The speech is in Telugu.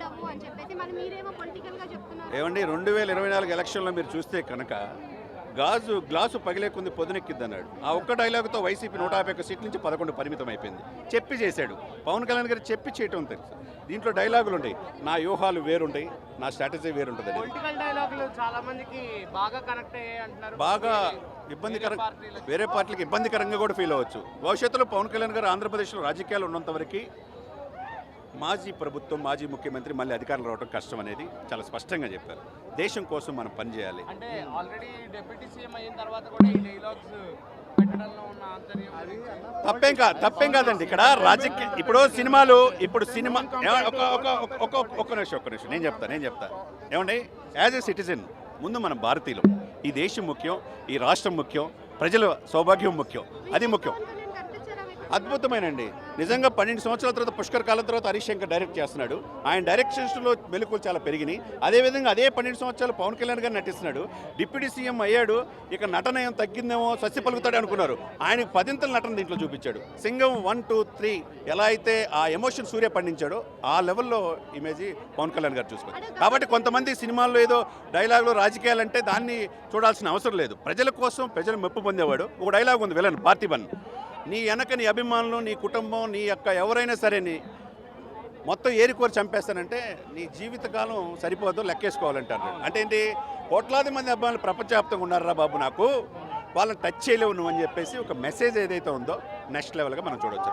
ఉండవు అని చెప్పేసి మరి మీరేమో పొలిటికల్ గా చెప్తున్నారు. ఏమండి 2024 ఎలక్షన్లో మీరు చూస్తే కనుక గ్లాసు పగిలే కొంది పొదునెక్కిద్ది అన్నాడు. ఆ ఒక్క డైలాగుతో వైసీపీ 151 సీట్ల నుంచి 11 పరిమితం అయిపోయింది. చెప్పి చేశాడు పవన్ కళ్యాణ్ గారు, చెప్పి చేయటం తెలుసు. దీంట్లో డైలాగులు ఉంటాయి, నా వ్యూహాలు వేరుంటాయి, నా స్ట్రాటజీ వేరుంటుంది. పొలిటికల్ డైలాగులు చాలా మందికి బాగా కనెక్ట్ అయ్యాయి అంటున్నారు. బాగా ఇబ్బందికరంగా, వేరే పార్టీలకు ఇబ్బందికరంగా కూడా ఫీల్ అవ్వచ్చు. భవిష్యత్తులో పవన్ కళ్యాణ్ గారు ఆంధ్రప్రదేశ్లో రాజకీయాలు ఉన్నంత వరకు మాజీ ప్రభుత్వం, మాజీ ముఖ్యమంత్రి మళ్ళీ అధికారంలో రావడం కష్టం అనేది చాలా స్పష్టంగా చెప్పారు. దేశం కోసం మనం పనిచేయాలి. అంటే ఆల్రెడీ డిప్యూటీ సీఎం అయిన తర్వాత కూడా ఈ డైలాగ్స్ పెట్టడంలో ఉన్న ఆంతర్యం తప్పేం కాదండి. ఇక్కడ రాజకీయ ఇప్పుడు సినిమాలు, ఇప్పుడు సినిమా ఒక్క నిమిషం నేను చెప్తా ఏమండి, యాజ్ ఎ సిటిజన్ ముందు మనం భారతీయులు, ఈ దేశం ముఖ్యం, ఈ రాష్ట్రం ముఖ్యం, ప్రజల సౌభాగ్యం ముఖ్యం, అది ముఖ్యం. అద్భుతమైనండి నిజంగా. 12 సంవత్సరాల తర్వాత, పుష్కర్ కాలం తర్వాత హరీష్ శంకర్ డైరెక్ట్ చేస్తున్నాడు. ఆయన డైరెక్షన్స్లో మెలకువలు చాలా పెరిగినాయి. అదేవిధంగా అదే 12 సంవత్సరాలు పవన్ కళ్యాణ్ గారు నటిస్తున్నాడు. డిప్యూటీ సీఎం అయ్యాడు, ఇక నటన ఏం తగ్గిందేమో, సస్య పలుకుతాడు అనుకున్నారు. ఆయనకు 10ంతల నటన దీంట్లో చూపించాడు. సింగం 1, 2, 3 ఎలా అయితే ఆ ఎమోషన్ సూర్య పండించాడో ఆ లెవెల్లో ఇమేజ్ పవన్ కళ్యాణ్ గారు చూసుకోవాలి. కాబట్టి కొంతమంది సినిమాల్లో ఏదో డైలాగులు, రాజకీయాలంటే దాన్ని చూడాల్సిన అవసరం లేదు. ప్రజల కోసం ప్రజలు మెప్పు పొందేవాడు. ఒక డైలాగ్ ఉంది, విలన్ పార్థిబన్, నీ వెనక నీ అభిమానులు, నీ కుటుంబం, నీ యొక్క ఎవరైనా సరే నీ మొత్తం ఏరికోరి చంపేస్తానంటే నీ జీవితకాలం సరిపోదు, లెక్కేసుకోవాలంటారు. అంటే ఏంటి, కోట్లాది మంది అభిమానులు ప్రపంచవ్యాప్తంగా ఉన్నారా బాబు, నాకు వాళ్ళని టచ్ చేయలేవు నువ్వు అని చెప్పేసి ఒక మెసేజ్ ఏదైతే ఉందో నెక్స్ట్ లెవెల్గా మనం చూడవచ్చు.